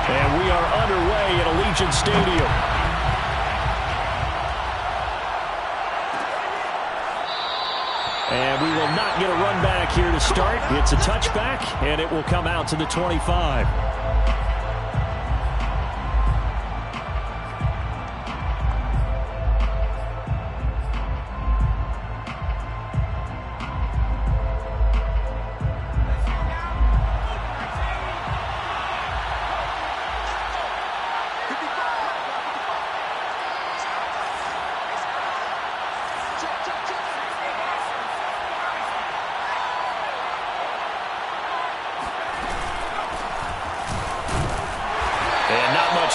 And we are underway at Allegiant Stadium. And we will not get a run back here to start. It's a touchback, and it will come out to the 25.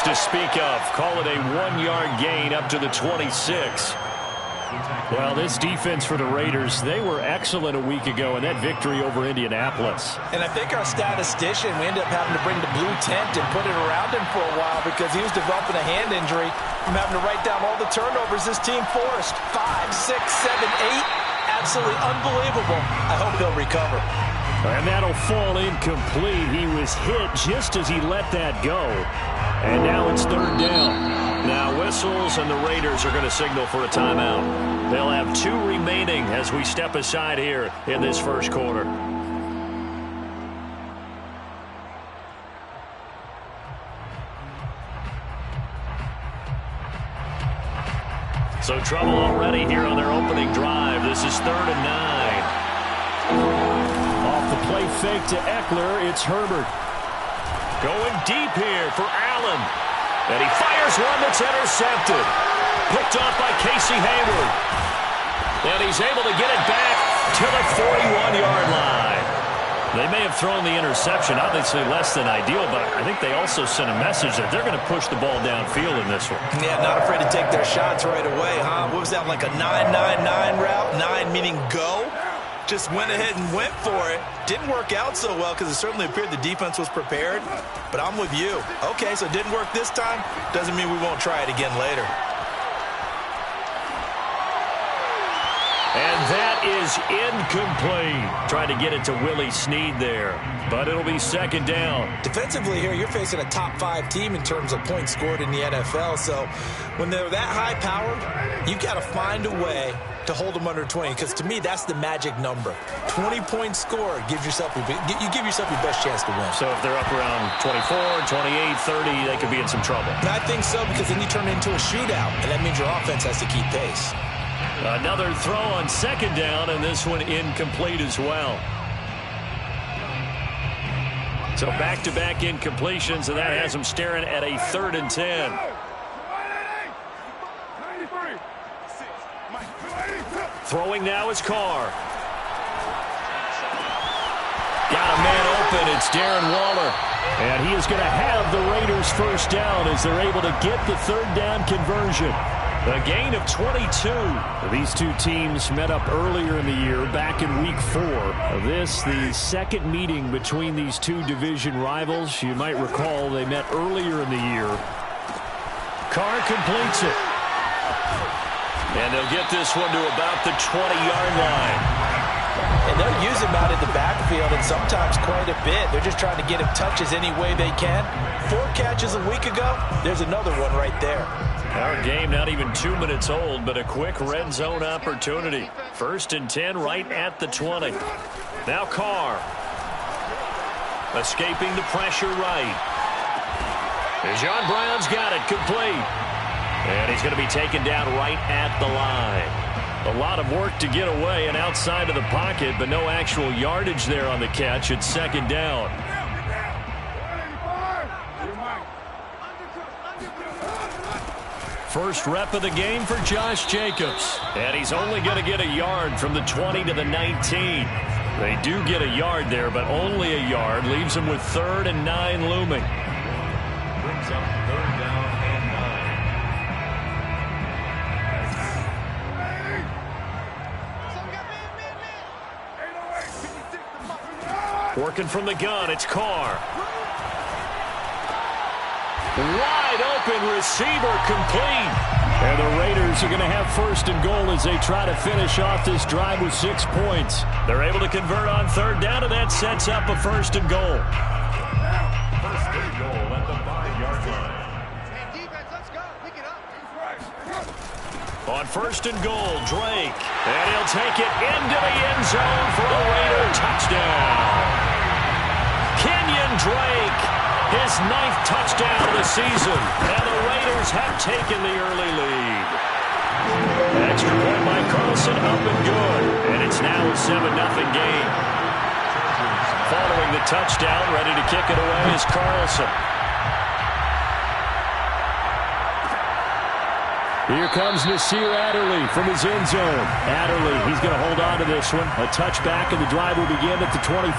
To speak of. Call it a 1-yard gain up to the 26. Well, this defense for the Raiders, they were excellent a week ago in that victory over Indianapolis. And I think our statistician, we ended up having to bring the blue tent and put it around him for a while because he was developing a hand injury from having to write down all the turnovers this team forced. 5, 6, 7, 8. Absolutely unbelievable. I hope he'll recover. And that'll fall incomplete. He was hit just as he let that go. And now it's third down. Now whistles, and the Raiders are going to signal for a timeout. They'll have 2 remaining as we step aside here in this first quarter. So trouble already here on their opening drive. This is 3rd and 9. Off the play fake to Eckler, it's Herbert. Going deep here for Allen. And he fires one that's intercepted. Picked off by Casey Hayward. And he's able to get it back to the 41-yard line. They may have thrown the interception, obviously less than ideal, but I think they also sent a message that they're going to push the ball downfield in this one. Yeah, not afraid to take their shots right away, huh? What was that, like a 9-9-9 route? 9 meaning go? Just went ahead and went for it. Didn't work out so well because it certainly appeared the defense was prepared. But I'm with you. Okay, so it didn't work this time. Doesn't mean we won't try it again later. And that is incomplete. Trying to get it to Willie Snead there. But it'll be 2nd down. Defensively here, you're facing a top 5 team in terms of points scored in the NFL. So when they're that high-powered, you've got to find a way to hold them under 20, because to me that's the magic number. 20 points scored gives yourself you give yourself your best chance to win. So if they're up around 24, 28, 30, they could be in some trouble. And I think so, because then you turn it into a shootout, and that means your offense has to keep pace. Another throw on 2nd down, and this one incomplete as well. So back-to-back incompletions, and that has them staring at a 3rd and 10. Throwing now is Carr. Got a man open. It's Darren Waller. And he is going to have the Raiders first down as they're able to get the 3rd down conversion. A gain of 22. These two teams met up earlier in the year, back in week 4. This, the second meeting between these two division rivals. You might recall they met earlier in the year. Carr completes it. And they'll get this one to about the 20-yard line. And they'll use him out in the backfield, and sometimes quite a bit. They're just trying to get him touches any way they can. 4 catches a week ago. There's another one right there. Our game not even 2 minutes old, but a quick red zone opportunity. 1st and 10 right at the 20. Now Carr. Escaping the pressure right. John Brown's got it complete. And he's going to be taken down right at the line. A lot of work to get away and outside of the pocket, but no actual yardage there on the catch. It's 2nd down. First rep of the game for Josh Jacobs. And he's only going to get a yard from the 20 to the 19. They do get a yard there, but only a yard. Leaves them with 3rd and 9 looming. Brings up 3rd down and 9. Working from the gun, it's Carr. Wide open receiver complete. And the Raiders are going to have 1st and goal as they try to finish off this drive with 6 points. They're able to convert on 3rd down, and that sets up a 1st and goal. 1st and goal at the 5. On 1st and goal, Drake. And he'll take it into the end zone for a Raider touchdown. Kenyon Drake, his 9th touchdown of the season. And the Raiders have taken the early lead. Extra point by Carlson, up and good. And it's now a 7-0 game. Following the touchdown, ready to kick it away is Carlson. Here comes Nasir Adderley from his end zone. Adderley, he's going to hold on to this one. A touchback, and the drive will begin at the 25.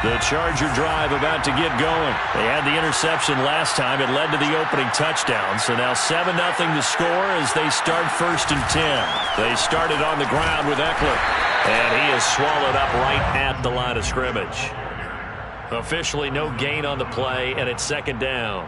The Charger drive about to get going. They had the interception last time. It led to the opening touchdown. So now 7-0 the score as they start 1st and 10. They started on the ground with Eckler. And he is swallowed up right at the line of scrimmage. Officially no gain on the play, and it's 2nd down.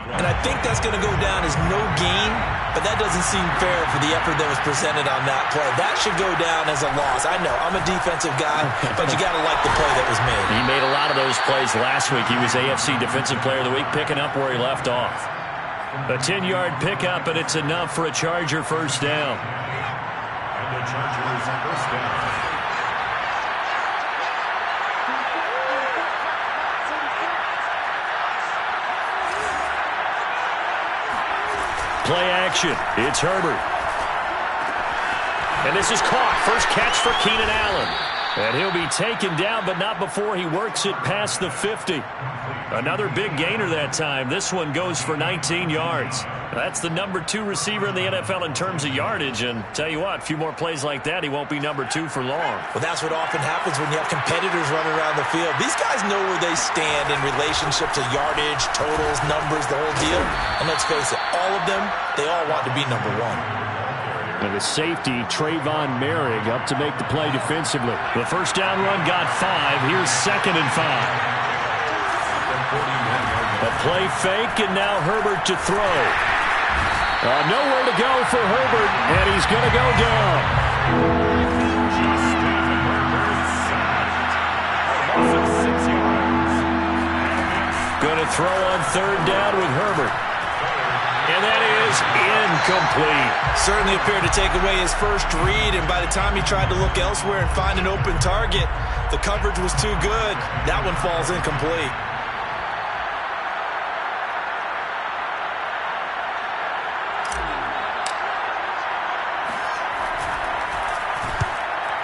And I think that's going to go down as no gain, but that doesn't seem fair for the effort that was presented on that play. That should go down as a loss. I know, I'm a defensive guy, but you got to like the play that was made. He made a lot of those plays last week. He was AFC Defensive Player of the Week, picking up where he left off. A 10-yard pickup, and it's enough for a Charger first down. And the Chargers first down. Play action. It's Herbert. And this is caught. First catch for Keenan Allen. And he'll be taken down, but not before he works it past the 50. Another big gainer that time. This one goes for 19 yards. That's the number 2 receiver in the NFL in terms of yardage. And tell you what, a few more plays like that, he won't be number 2 for long. Well, that's what often happens when you have competitors running around the field. These guys know where they stand in relationship to yardage, totals, numbers, the whole deal. And let's face it, all of them, they all want to be number 1. And the safety, Trayvon Merrick, up to make the play defensively. The first down run got 5. Here's 2nd and 5. A play fake, and now Herbert to throw. Nowhere to go for Herbert, and he's going to go down. Going to throw on 3rd down with Herbert. And that is incomplete. Certainly appeared to take away his first read, and by the time he tried to look elsewhere and find an open target, the coverage was too good. That one falls incomplete.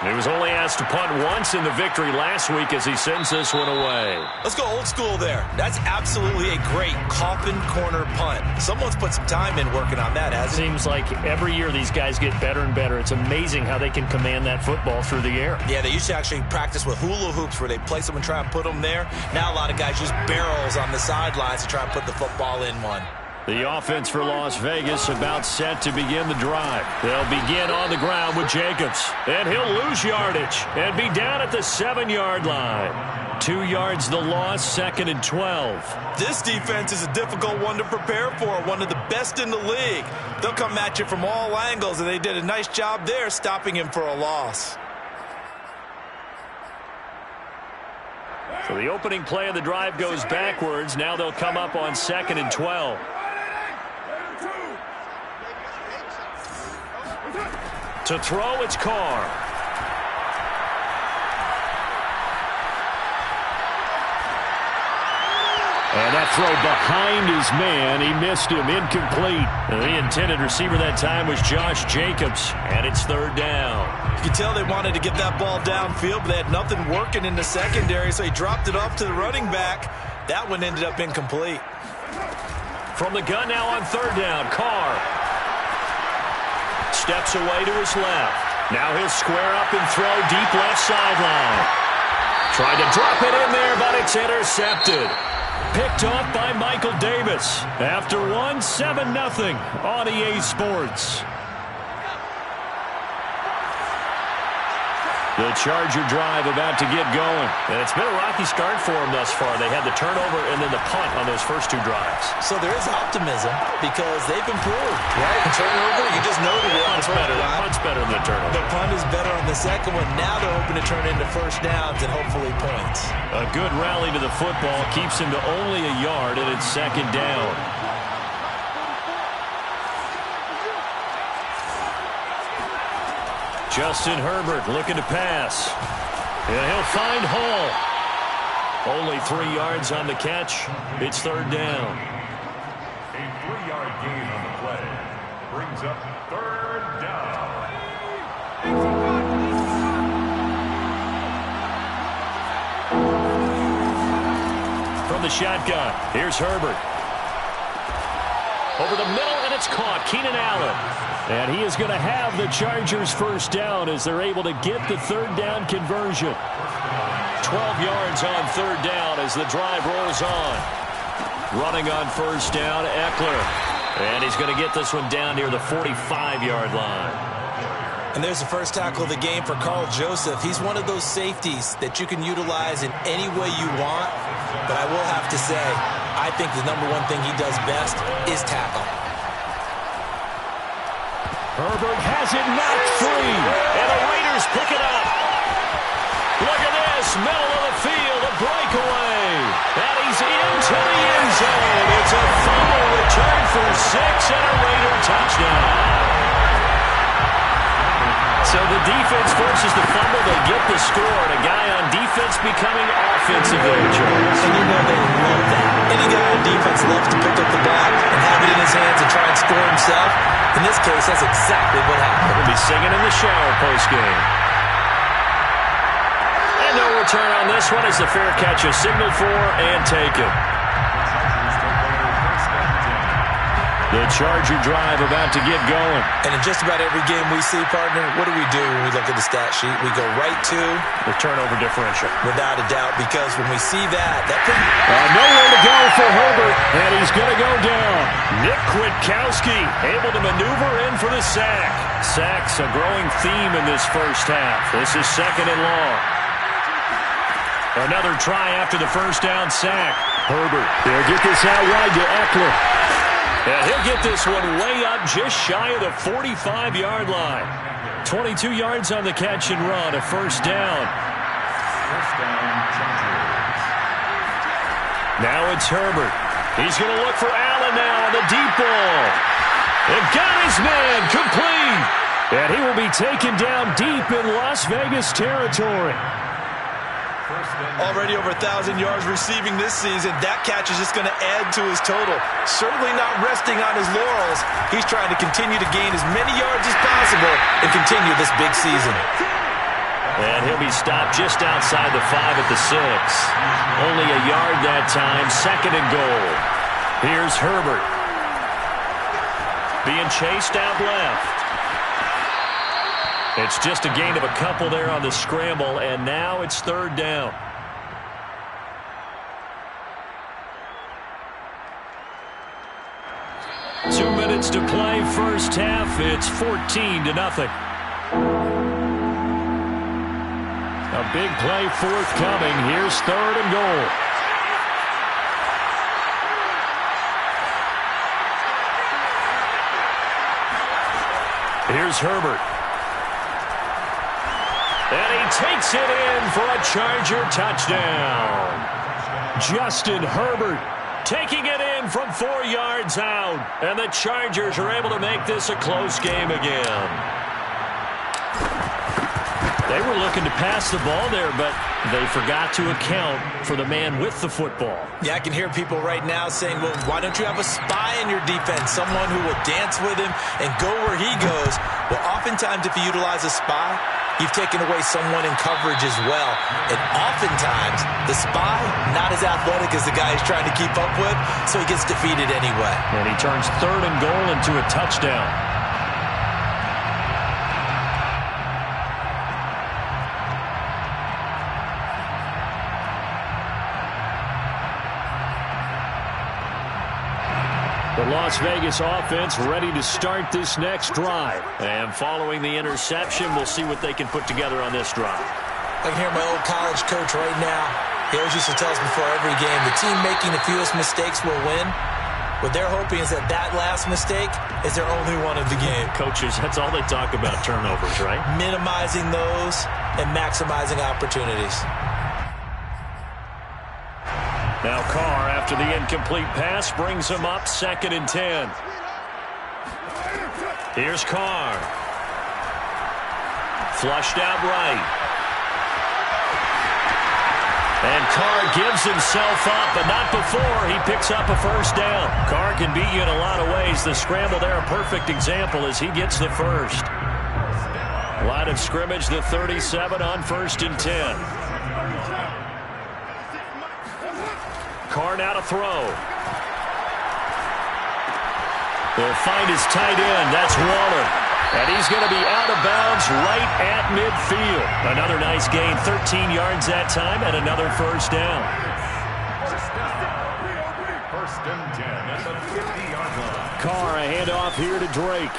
He was only asked to punt once in the victory last week as he sends this one away. Let's go old school there. That's absolutely a great coffin corner punt. Someone's put some time in working on that, hasn't it? Seems like every year these guys get better and better. It's amazing how they can command that football through the air. Yeah, they used to actually practice with hula hoops where they place them and try and put them there. Now a lot of guys use barrels on the sidelines to try and put the football in one. The offense for Las Vegas about set to begin the drive. They'll begin on the ground with Jacobs. And he'll lose yardage and be down at the 7-yard line. 2 yards the loss, 2nd and 12. This defense is a difficult one to prepare for, one of the best in the league. They'll come at you from all angles, and they did a nice job there stopping him for a loss. So the opening play of the drive goes backwards. Now they'll come up on 2nd and 12. To throw, it's Carr. And that throw behind his man. He missed him. Incomplete. The intended receiver that time was Josh Jacobs. And it's 3rd down. You can tell they wanted to get that ball downfield, but they had nothing working in the secondary, so he dropped it off to the running back. That one ended up incomplete. From the gun now on 3rd down, Carr steps away to his left. Now he'll square up and throw deep left sideline. Tried to drop it in there, but it's intercepted. Picked off by Michael Davis. After 7-0 on EA Sports. The Charger drive about to get going. And it's been a rocky start for them thus far. They had the turnover and then the punt on those first 2 drives. So there is optimism because they've improved, right? Turnover, you just know the punt's better. The punt's better than the turnover. The punt is better on the second one. Now they're hoping to turn into first downs and hopefully points. A good rally to the football keeps him to only a yard, and it's 2nd down. Justin Herbert looking to pass. And he'll find Hall. Only 3 yards on the catch. It's third down. A 3-yard gain on the play brings up third down. From the shotgun, here's Herbert. Over the middle, and it's caught. Keenan Allen. And he is going to have the Chargers first down as they're able to get the third down conversion. 12 yards on third down as the drive rolls on. Running on first down, Eckler. And he's going to get this one down near the 45-yard line. And there's the first tackle of the game for Carl Joseph. He's one of those safeties that you can utilize in any way you want. But I will have to say, I think the number one thing he does best is tackle. Herbert has it knocked free. And the Raiders pick it up. Look at this, middle of the field, a breakaway. And he's into the end zone. It's a fumble return for 6 and a Raider touchdown. So the defense forces the fumble. They get the score. And a guy on defense becoming offensive there, Charles. And you know they love that. Any guy on defense loves to pick up the ball and have it in his hands and try and score himself. In this case, that's exactly what happened. We'll be singing in the shower postgame. And no return on this one as the fair catch is signaled for and taken. The Charger drive about to get going. And in just about every game we see, partner, what do we do when we look at the stat sheet? We go right to the turnover differential. Without a doubt, because when we see that could... nowhere to go for Herbert, and he's going to go down. Nick Kwiatkowski able to maneuver in for the sack. Sacks a growing theme in this first half. This is second and long. Another try after the first down sack. Herbert, they'll get this out wide to Eckler. And he'll get this one way up just shy of the 45-yard line. 22 yards on the catch and run, a first down. Now it's Herbert. He's going to look for Allen now on the deep ball. And got his man complete. And he will be taken down deep in Las Vegas territory. Already over 1,000 yards receiving this season. That catch is just going to add to his total. Certainly not resting on his laurels. He's trying to continue to gain as many yards as possible and continue this big season. And he'll be stopped just outside the 5 at the 6. Only a yard that time. Second and goal. Here's Herbert. Being chased out left. It's just a gain of a couple there on the scramble, and now it's third down. Two minutes to play first half. It's 14-0. A big play forthcoming. Here's third and goal. Here's Herbert. And he takes it in for a Charger touchdown. Justin Herbert taking it in from 4 yards out. And the Chargers are able to make this a close game again. They were looking to pass the ball there, but they forgot to account for the man with the football. Yeah, I can hear people right now saying, well, why don't you have a spy in your defense, someone who will dance with him and go where he goes? Well, oftentimes if you utilize a spy, you've taken away someone in coverage as well. And oftentimes, the spy, not as athletic as the guy he's trying to keep up with, so he gets defeated anyway. And he turns third and goal into a touchdown. The Las Vegas offense ready to start this next drive. And following the interception, we'll see what they can put together on this drive. I can hear my old college coach right now. He always used to tell us before every game, the team making the fewest mistakes will win. What they're hoping is that last mistake is their only one of the game. Coaches, that's all they talk about, turnovers, right? Minimizing those and maximizing opportunities. Now Carr, after the incomplete pass, brings him up 2nd and 10. Here's Carr. Flushed out right. And Carr gives himself up, but not before he picks up a first down. Carr can beat you in a lot of ways. The scramble there, a perfect example as he gets the first. Line of scrimmage, the 37 on 1st and 10. Carr now to throw. They'll find his tight end. That's Waller. And he's going to be out of bounds right at midfield. Another nice gain, 13 yards that time, and another first down. First and 10 at the 50-yard line. Carr, a handoff here to Drake.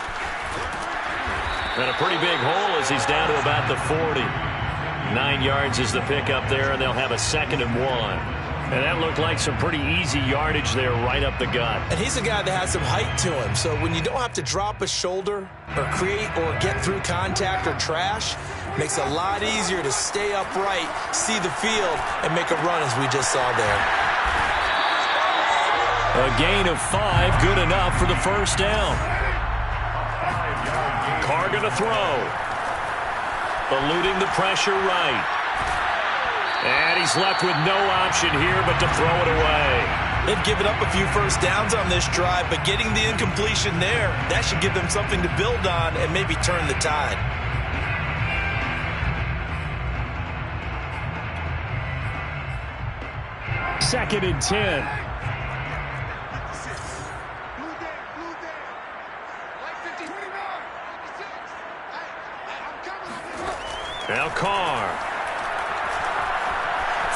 And a pretty big hole as he's down to about the 40. 9 yards is the pickup there, and they'll have a 2nd and 1. And that looked like some pretty easy yardage there right up the gut. And he's a guy that has some height to him. So when you don't have to drop a shoulder or create or get through contact or trash, makes it a lot easier to stay upright, see the field, and make a run as we just saw there. A gain of 5, good enough for the first down. Carr going to throw. Eluding the pressure right. And he's left with no option here but to throw it away. They've given up a few first downs on this drive, but getting the incompletion there, that should give them something to build on and maybe turn the tide. Second and 10. Now Carr.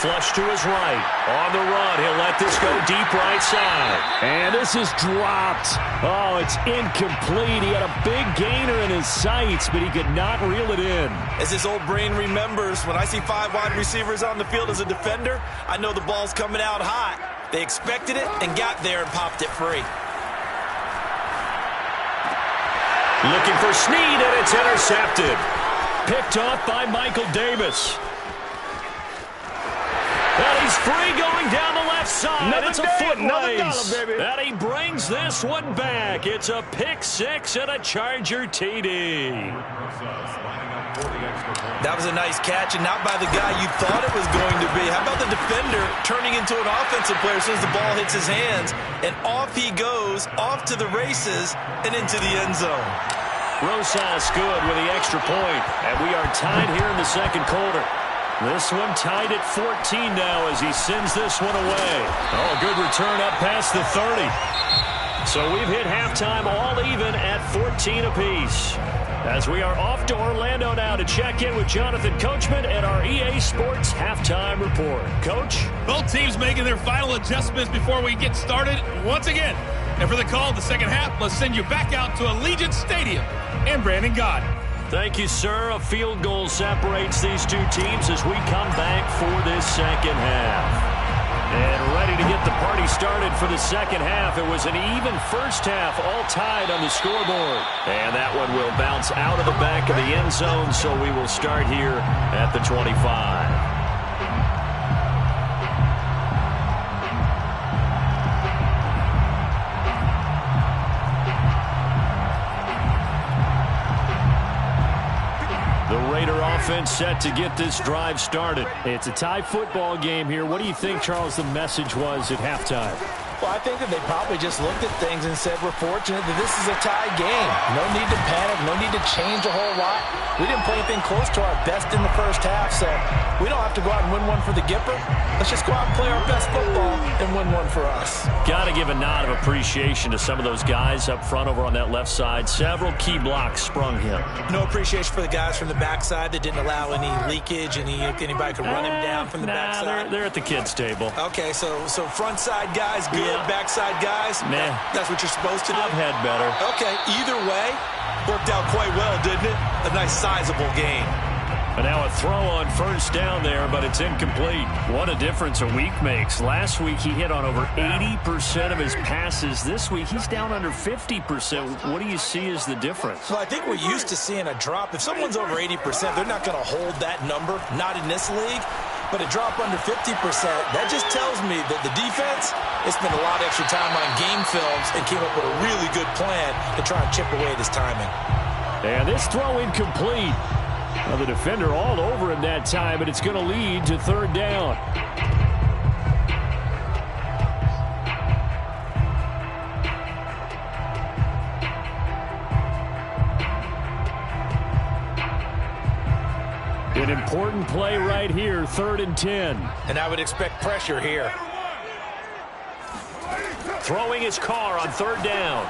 Flush to his right. On the run. He'll let this go deep right side. And this is dropped. Oh, it's incomplete. He had a big gainer in his sights, but he could not reel it in. As his old brain remembers, when I see 5 wide receivers on the field as a defender, I know the ball's coming out hot. They expected it and got there and popped it free. Looking for Snead, and it's intercepted. Picked off by Michael Davis. And he's free going down the left side. It's a foot race. And he brings this one back. It's a pick 6 and a Charger TD. That was a nice catch, and not by the guy you thought it was going to be. How about the defender turning into an offensive player as soon as the ball hits his hands, and off he goes, off to the races, and into the end zone. Rosas good with the extra point, and we are tied here in the second quarter. This one tied at 14 now as he sends this one away. Oh, good return up past the 30. So we've hit halftime all even at 14 apiece. As we are off to Orlando now to check in with Jonathan Coachman at our EA Sports Halftime Report. Coach? Both teams making their final adjustments before we get started once again. And for the call of the second half, let's send you back out to Allegiant Stadium and Brandon Gaudin. Thank you, sir. A field goal separates these two teams as we come back for this second half. And ready to get the party started for the second half. It was an even first half, all tied on the scoreboard. And that one will bounce out of the back of the end zone, so we will start here at the 25. Offense set to get this drive started. It's a tie football game here. What do you think, Charles, the message was at halftime? Well, I think that they probably just looked at things and said, we're fortunate that this is a tie game. No need to panic. No need to change a whole lot. We didn't play anything close to our best in the first half, so we don't have to go out and win one for the Gipper. Let's just go out and play our best football and win one for us. Got to give a nod of appreciation to some of those guys up front over on that left side. Several key blocks sprung him. No appreciation for the guys from the backside that didn't allow any leakage, anybody could run him down from the backside. They're at the kids' table. Okay, so front side guys good. Yeah. Backside guys, nah. That's what you're supposed to do? I've had better. Okay, either way, worked out quite well, didn't it? A nice sizable gain. And now a throw on first down there, but it's incomplete. What a difference a week makes. Last week he hit on over 80% of his passes. This week he's down under 50%. What do you see as the difference? Well, I think we're used to seeing a drop. If someone's over 80%, they're not going to hold that number, not in this league. But a drop under 50%, that just tells me that the defense has spent a lot of extra time on game films and came up with a really good plan to try and chip away at his timing. And this throw incomplete. Well, the defender all over him that time, and it's going to lead to third down. An important play right here, 3rd and 10. And I would expect pressure here. Throwing his car on 3rd down.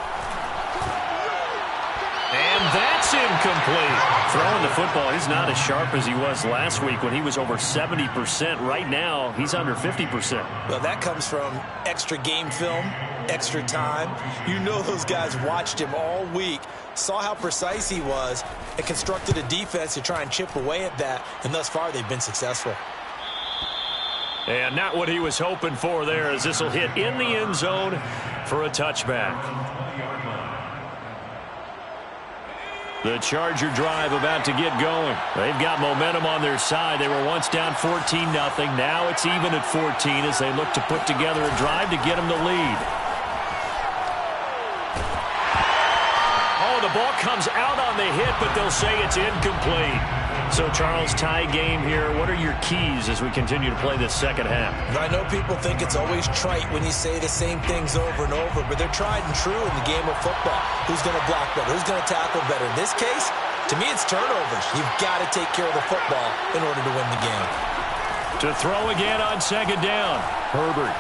And that's incomplete. Throwing the football, he's not as sharp as he was last week when he was over 70%. Right now, he's under 50%. Well, that comes from extra game film, extra time. You know those guys watched him all week, saw how precise he was, and constructed a defense to try and chip away at that. And thus far, they've been successful. And not what he was hoping for there, as this will hit in the end zone for a touchback. The Charger drive about to get going. They've got momentum on their side. They were once down 14-0. Now it's even at 14 as they look to put together a drive to get them the lead. Oh, the ball comes out on the hit, but they'll say it's incomplete. So, Charles, tie game here. What are your keys as we continue to play this second half? I know people think it's always trite when you say the same things over and over, but they're tried and true in the game of football. Who's going to block better? Who's going to tackle better? In this case, to me, it's turnovers. You've got to take care of the football in order to win the game. To throw again on 2nd down, Herbert.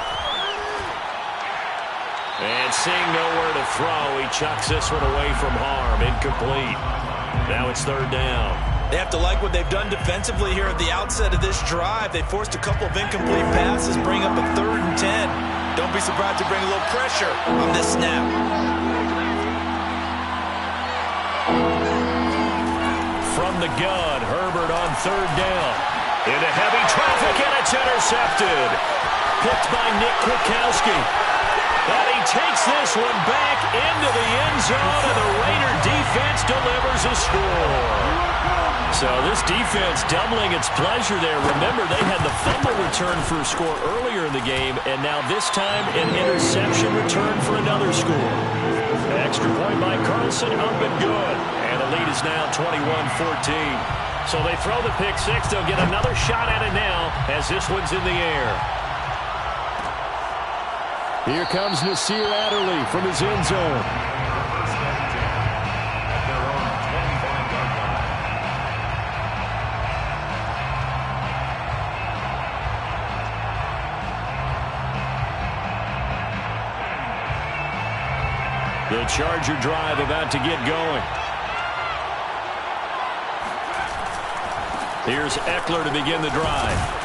And seeing nowhere to throw, he chucks this one away from harm. Incomplete. Now it's 3rd down. They have to like what they've done defensively here at the outset of this drive. They forced a couple of incomplete passes, bring up a 3rd and 10. Don't be surprised to bring a little pressure on this snap. From the gun, Herbert on 3rd down. Into heavy traffic, and it's intercepted. Picked by Nick Kwiatkowski. And he takes this one back into the end zone, and the Raider defense delivers a score. So this defense doubling its pleasure there. Remember, they had the fumble return for a score earlier in the game, and now this time an interception return for another score. Extra point by Carlson, up and good. And the lead is now 21-14. So they throw the pick six. They'll get another shot at it now as this one's in the air. Here comes Nasir Adderley from his end zone. The Charger drive about to get going. Here's Eckler to begin the drive.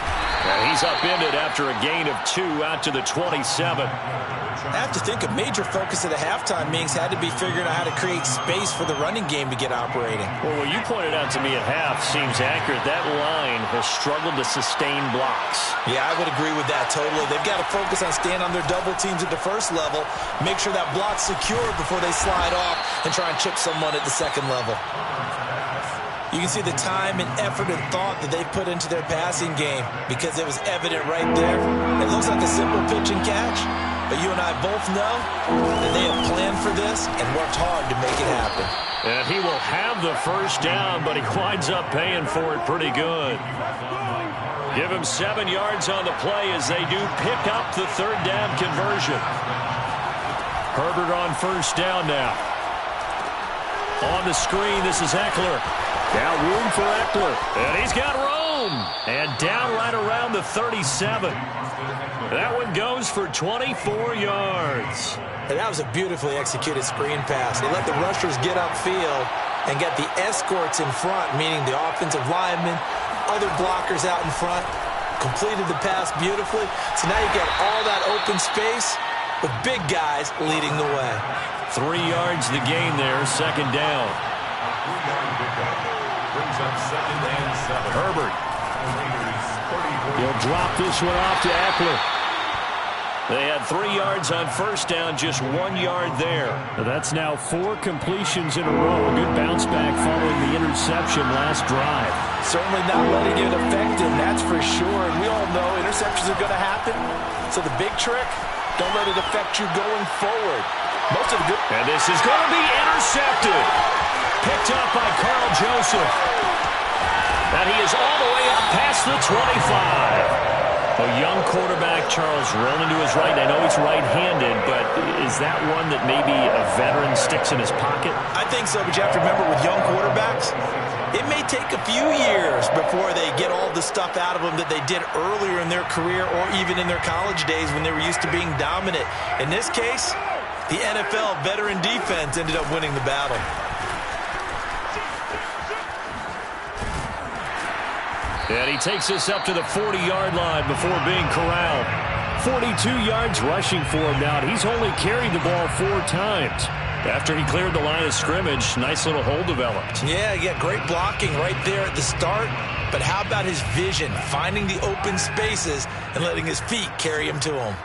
And he's upended after a gain of 2 out to the 27. I have to think a major focus of the halftime meetings had to be figuring out how to create space for the running game to get operating. Well, what you pointed out to me at half seems accurate. That line has struggled to sustain blocks. Yeah, I would agree with that totally. They've got to focus on staying on their double teams at the first level, make sure that block's secure before they slide off and try and chip someone at the second level. You can see the time and effort and thought that they put into their passing game because it was evident right there. It looks like a simple pitch and catch, but you and I both know that they have planned for this and worked hard to make it happen. And he will have the first down, but he winds up paying for it pretty good. Give him 7 yards on the play as they do pick up the 3rd down conversion. Herbert on 1st down now. On the screen, this is Eckler. Now room for Eckler. And he's got room. And down right around the 37. That one goes for 24 yards. And that was a beautifully executed screen pass. They let the rushers get upfield and get the escorts in front, meaning the offensive linemen, other blockers out in front, completed the pass beautifully. So now you get all that open space with big guys leading the way. 3 yards the gain there, 2nd down. Herbert. He'll drop this one off to Eckler. They had 3 yards on 1st down, just 1 yard there. That's now 4 completions in a row. A good bounce back following the interception last drive. Certainly not letting it affect him, that's for sure. And we all know interceptions are going to happen. So the big trick, don't let it affect you going forward. Most of the good. And this is going to be intercepted. Picked up by Carl Joseph. And he is all the way up past the 25. A young quarterback, Charles, rolling to his right. I know he's right-handed, but is that one that maybe a veteran sticks in his pocket? I think so, but you have to remember with young quarterbacks, it may take a few years before they get all the stuff out of them that they did earlier in their career or even in their college days when they were used to being dominant. In this case, the NFL veteran defense ended up winning the battle. And he takes us up to the 40-yard line before being corralled. 42 yards rushing for him now. He's only carried the ball 4 times. After he cleared the line of scrimmage, nice little hole developed. Yeah, great blocking right there at the start. But how about his vision, finding the open spaces and letting his feet carry him to him?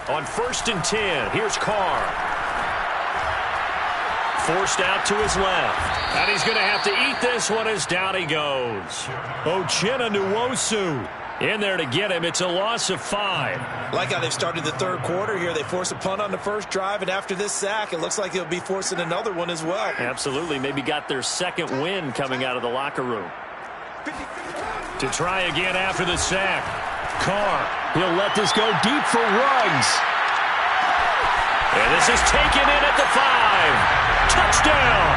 On 1st and 10, here's Carr. Forced out to his left. And he's going to have to eat this one as down he goes. Uchenna Nwosu in there to get him. It's a loss of 5. Like how they've started the third quarter here. They force a punt on the first drive, and after this sack, it looks like they'll be forcing another one as well. Absolutely. Maybe got their second win coming out of the locker room. To try again after the sack. Carr, he'll let this go deep for Ruggs. And this is taken in at the 5. Touchdown!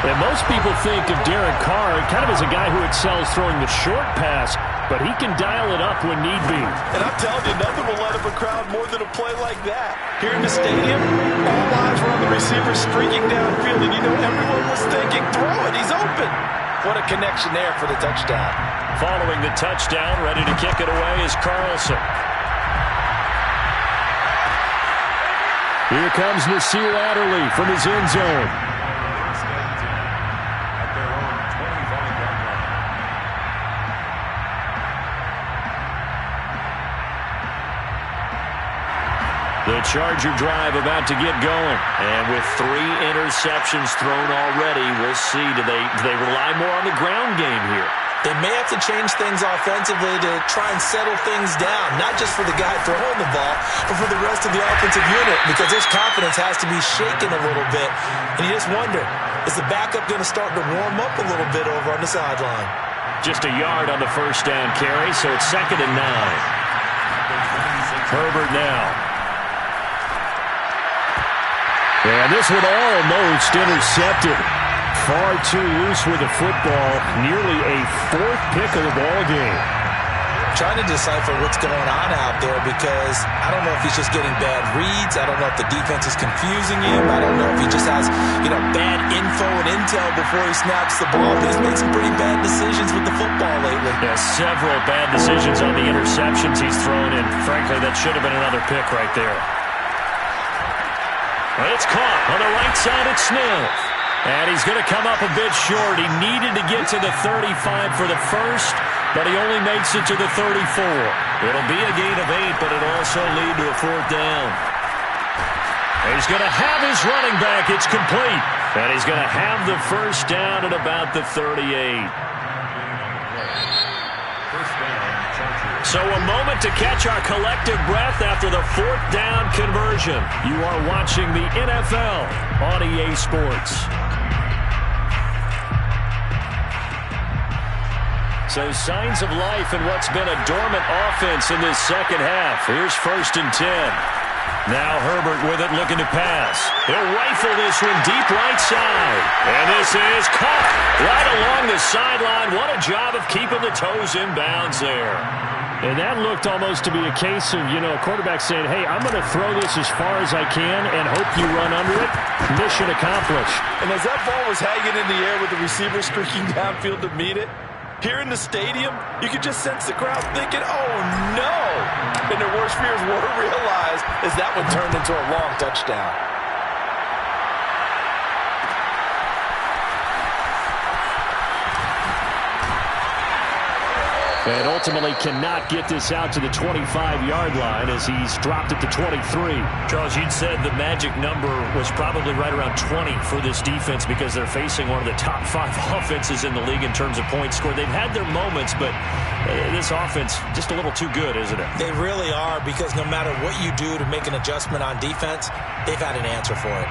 And most people think of Derek Carr kind of as a guy who excels throwing the short pass, but he can dial it up when need be. And I'm telling you, nothing will let up a crowd more than a play like that. Here in the stadium, all eyes were on the receiver streaking downfield, and you know everyone was thinking, throw it, he's open. What a connection there for the touchdown. Following the touchdown, ready to kick it away is Carlson. Here comes Nasir Adderley from his end zone. The Charger drive about to get going. And with 3 interceptions thrown already, we'll see. Do they rely more on the ground game here? They may have to change things offensively to try and settle things down, not just for the guy throwing the ball, but for the rest of the offensive unit, because his confidence has to be shaken a little bit. And you just wonder, is the backup going to start to warm up a little bit over on the sideline? Just a yard on the first down carry, so it's 2nd and 9. Herbert now. And this one almost intercepted. Far too loose with the football. Nearly a 4th pick of the ball game. Trying to decipher what's going on out there, because I don't know if he's just getting bad reads. I don't know if the defense is confusing him. I don't know if he just has, bad info and intel before he snaps the ball. But he's made some pretty bad decisions with the football lately. Yeah, several bad decisions on the interceptions he's thrown in. Frankly, that should have been another pick right there. But it's caught on the right side at Smith. And he's going to come up a bit short. He needed to get to the 35 for the first, but he only makes it to the 34. It'll be a gain of 8, but it'll also lead to a 4th down. And he's going to have his running back. It's complete. And he's going to have the first down at about the 38. So a moment to catch our collective breath after the 4th down conversion. You are watching the NFL on EA Sports. So signs of life in what's been a dormant offense in this second half. Here's 1st and 10. Now Herbert with it, looking to pass. He'll rifle this one deep right side. And this is caught right along the sideline. What a job of keeping the toes in bounds there. And that looked almost to be a case of, a quarterback saying, hey, I'm going to throw this as far as I can and hope you run under it. Mission accomplished. And as that ball was hanging in the air with the receiver streaking downfield to meet it, here in the stadium, you could just sense the crowd thinking, oh, no. And their worst fears were realized as that one turned into a long touchdown. And ultimately cannot get this out to the 25-yard line as he's dropped at the 23. Charles, you'd said the magic number was probably right around 20 for this defense because they're facing one of the top 5 offenses in the league in terms of points scored. They've had their moments, but this offense just a little too good, isn't it? They really are, because no matter what you do to make an adjustment on defense, they've had an answer for it.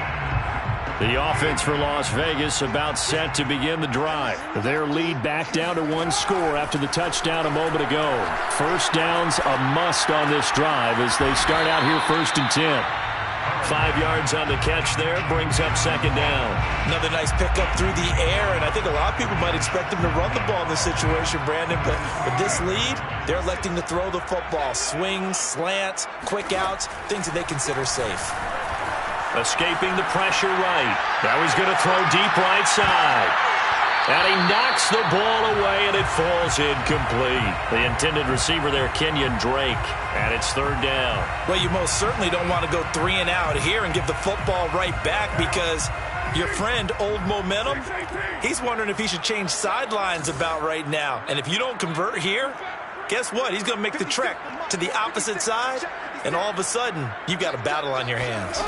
The offense for Las Vegas about set to begin the drive. Their lead back down to one score after the touchdown a moment ago. First down's a must on this drive as they start out here 1st and 10. 5 yards on the catch there, brings up 2nd down. Another nice pickup through the air, and I think a lot of people might expect them to run the ball in this situation, Brandon, but with this lead, they're electing to throw the football. Swings, slants, quick outs, things that they consider safe. Escaping the pressure right. Now he's going to throw deep right side. And he knocks the ball away, and it falls incomplete. The intended receiver there, Kenyon Drake. And it's 3rd down. Well, you most certainly don't want to go 3 and out here and give the football right back because your friend, Old Momentum, he's wondering if he should change sidelines about right now. And if you don't convert here, guess what? He's going to make the trek to the opposite side, and all of a sudden, you've got a battle on your hands.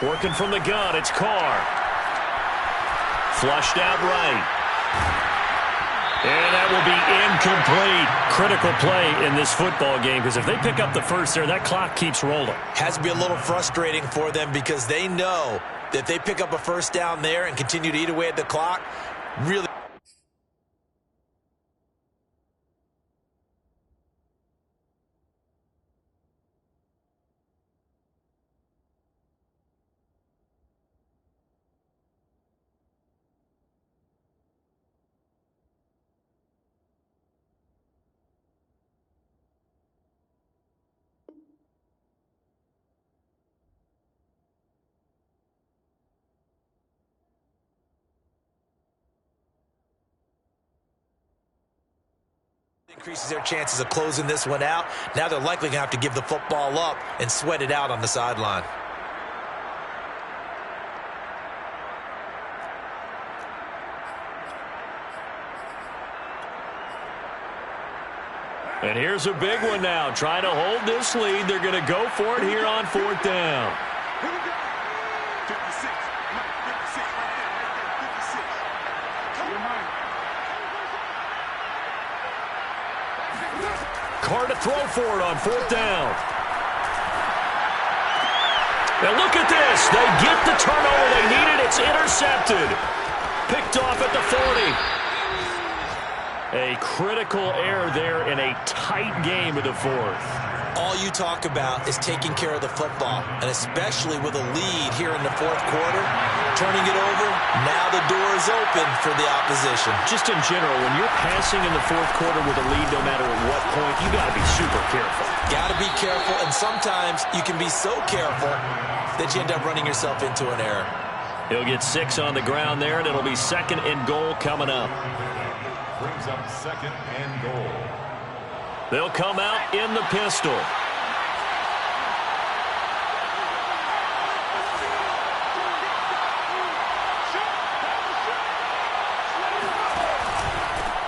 Working from the gun, it's Carr. Flushed out right. And that will be incomplete. Critical play in this football game because if they pick up the first there, that clock keeps rolling. Has to be a little frustrating for them because they know that if they pick up a first down there and continue to eat away at the clock, really. Increases their chances of closing this one out. Now they're likely going to have to give the football up and sweat it out on the sideline. And here's a big one now. Trying to hold this lead. They're going to go for it here on 4th down. Carr to throw for it on 4th down. Now look at this. They get the turnover they needed. It's intercepted. Picked off at the 40. A critical error there in a tight game of the 4th. All you talk about is taking care of the football, and especially with a lead here in the 4th quarter, turning it over, now the door is open for the opposition. Just in general, when you're passing in the 4th quarter with a lead, no matter at what point, you got to be super careful. Got to be careful, and sometimes you can be so careful that you end up running yourself into an error. He'll get 6 on the ground there, and it'll be 2nd and goal coming up. Brings up 2nd and goal. They'll come out in the pistol.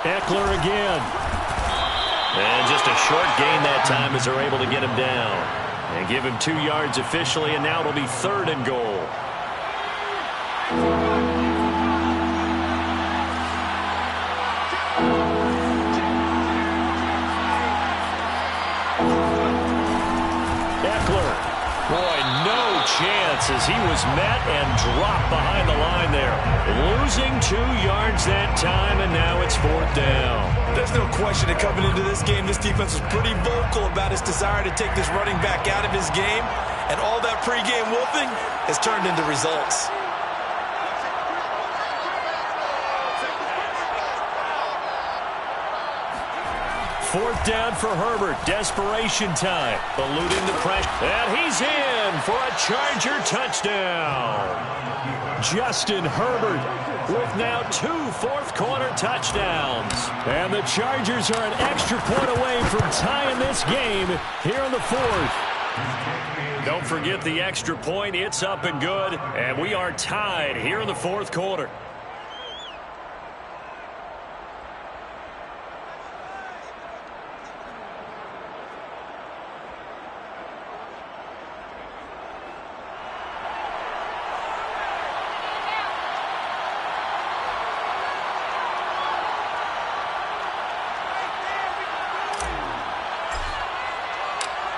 Eckler again. And just a short gain that time as they're able to get him down. And give him 2 yards officially, and now it'll be 3rd and goal. As he was met and dropped behind the line there. Losing 2 yards that time, and now it's 4th down. There's no question that coming into this game, this defense was pretty vocal about its desire to take this running back out of his game, and all that pregame wolfing has turned into results. Fourth down for Herbert. Desperation time. Eluding the pressure. And he's in for a Charger touchdown. Justin Herbert with now 2 fourth-quarter touchdowns. And the Chargers are an extra point away from tying this game here in the 4th. Don't forget the extra point. It's up and good. And we are tied here in the 4th quarter.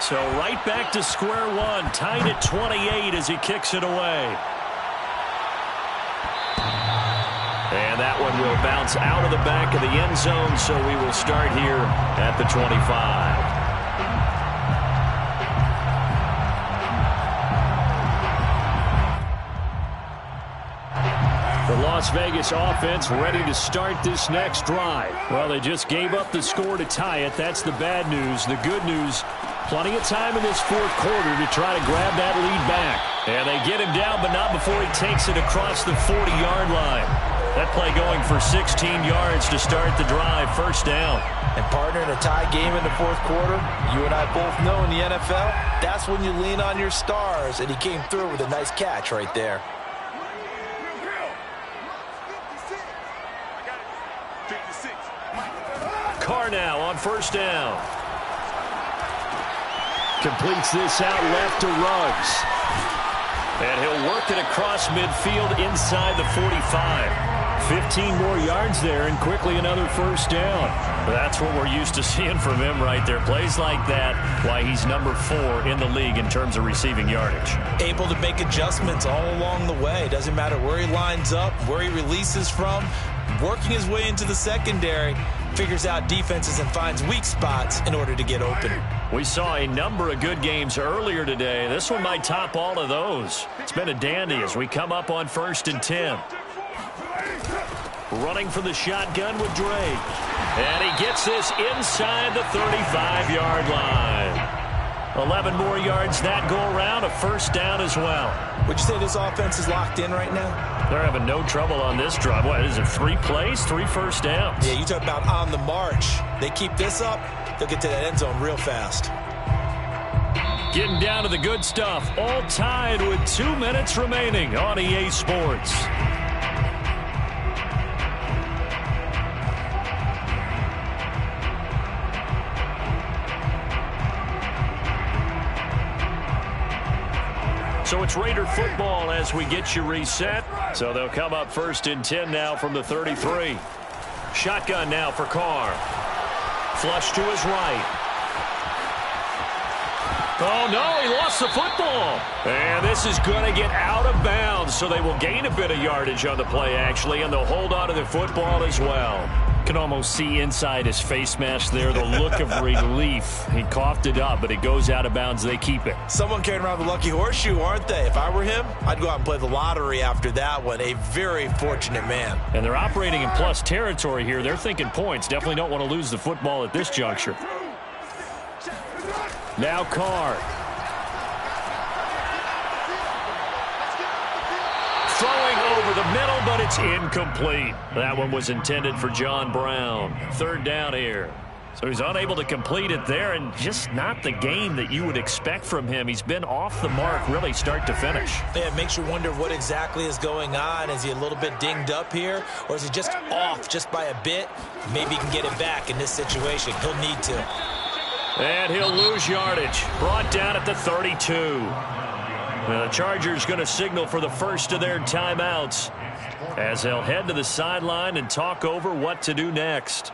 So right back to square one, tied at 28 as he kicks it away. one will bounce out of the back of the end zone, so we will start here at the 25. The Las Vegas offense ready to start this next drive. Well, they just gave up the score to tie it. That's the bad news. The good news, plenty of time in this fourth quarter to try to grab that lead back. And they get him down, but not before he takes it across the 40-yard line. That play going for 16 yards to start the drive, first down. And partner, in a tie game in the fourth quarter, you and I both know in the NFL, that's when you lean on your stars. And he came through with a nice catch right there. Carr now on first down. Completes this out left to Ruggs. And he'll work it across midfield inside the 45. 15 more yards there and quickly another first down. That's what we're used to seeing from him right there. Plays like that, why he's number 4 in the league in terms of receiving yardage. Able to make adjustments all along the way. Doesn't matter where he lines up, where he releases from. Working his way into the secondary, figures out defenses and finds weak spots in order to get open. We saw a number of good games earlier today. This one might top all of those. It's been a dandy as we come up on 1st and 10. Running for the shotgun with Drake. And he gets this inside the 35-yard line. 11 more yards that go around, a first down as well. Would you say this offense is locked in right now? They're having no trouble on this drive. What is it, 3 plays, 3 first downs? Yeah, you talk about on the march. They keep this up, they'll get to that end zone real fast. Getting down to the good stuff, all tied with 2 minutes remaining on EA Sports. So it's Raider football as we get you reset. So they'll come up 1st and 10 now from the 33. Shotgun now for Carr. Flush to his right. Oh, no, he lost the football. And this is going to get out of bounds, so they will gain a bit of yardage on the play, actually, and they'll hold on to the football as well. Can almost see inside his face mask there the look of relief. He coughed it up, but it goes out of bounds. They keep it. Someone carrying around the lucky horseshoe, aren't they? If I were him, I'd go out and play the lottery after that one. A very fortunate man. And they're operating in plus territory here. They're thinking points. Definitely don't want to lose the football at this juncture. Now Carr. Throwing over the middle, but it's incomplete. That one was intended for John Brown. 3rd down here. So he's unable to complete it there, and just not the game that you would expect from him. He's been off the mark really start to finish. Yeah, it makes you wonder what exactly is going on. Is he a little bit dinged up here, or is he just off just by a bit? Maybe he can get it back in this situation. He'll need to. And he'll lose yardage. Brought down at the 32. The Chargers going to signal for the first of their timeouts as they'll head to the sideline and talk over what to do next.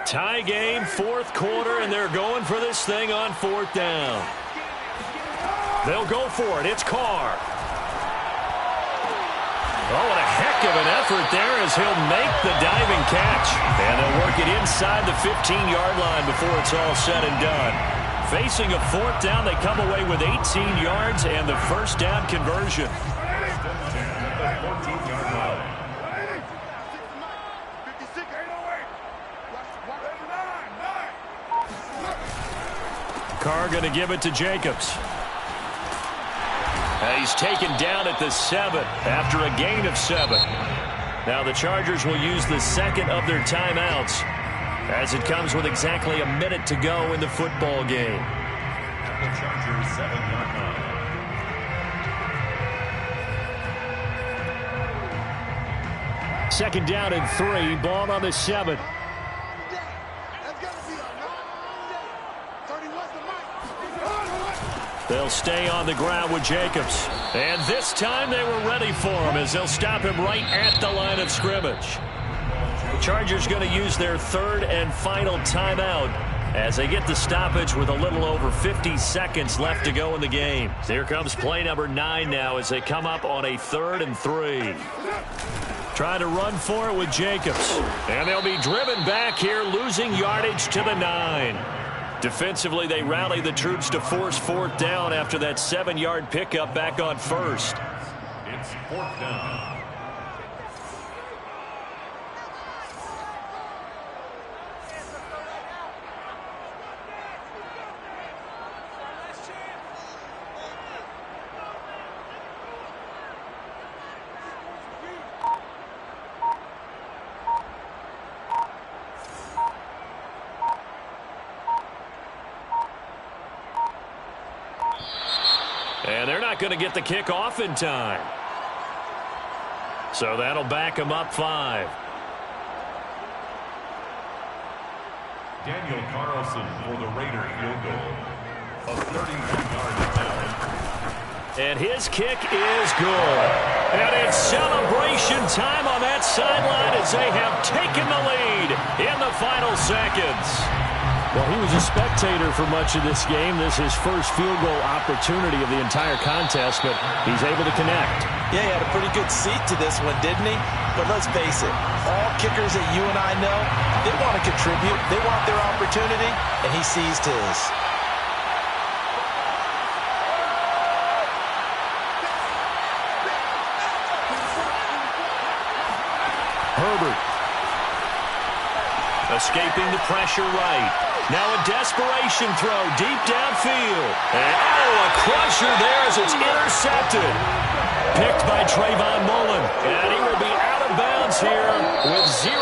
Tie game, 4th quarter, and they're going for this thing on 4th down. They'll go for it. It's Carr. Oh, what a heck of an effort there as he'll make the diving catch. And they'll work it inside the 15-yard line before it's all said and done. Facing a 4th down, they come away with 18 yards and the first down conversion. Carr going to give it to Jacobs. He's taken down at the 7 after a gain of 7. Now the Chargers will use the second of their timeouts as it comes with exactly a minute to go in the football game. The Chargers 7-yard line. 2nd down and 3. Ball on the 7. They'll stay on the ground with Jacobs. And this time they were ready for him as they'll stop him right at the line of scrimmage. The Chargers going to use their 3rd and final timeout as they get the stoppage with a little over 50 seconds left to go in the game. Here comes play number 9 now as they come up on a 3rd and 3. Trying to run for it with Jacobs. And they'll be driven back here, losing yardage to the 9. Defensively, they rally the troops to force 4th down after that 7-yard pickup back on 1st. It's 4th down. And they're not going to get the kick off in time. So that'll back them up 5. Daniel Carlson for the Raider field goal. A 31-yard attempt. And his kick is good. And it's celebration time on that sideline as they have taken the lead in the final seconds. Well, he was a spectator for much of this game. This is his first field goal opportunity of the entire contest, but he's able to connect. Yeah, he had a pretty good seat to this one, didn't he? But let's face it, all kickers that you and I know, they want to contribute. They want their opportunity, and he seized his. Herbert. Escaping the pressure right. Now a desperation throw deep downfield. And a crusher there as it's intercepted. Picked by Trayvon Mullen. And he will be out of bounds here with 0.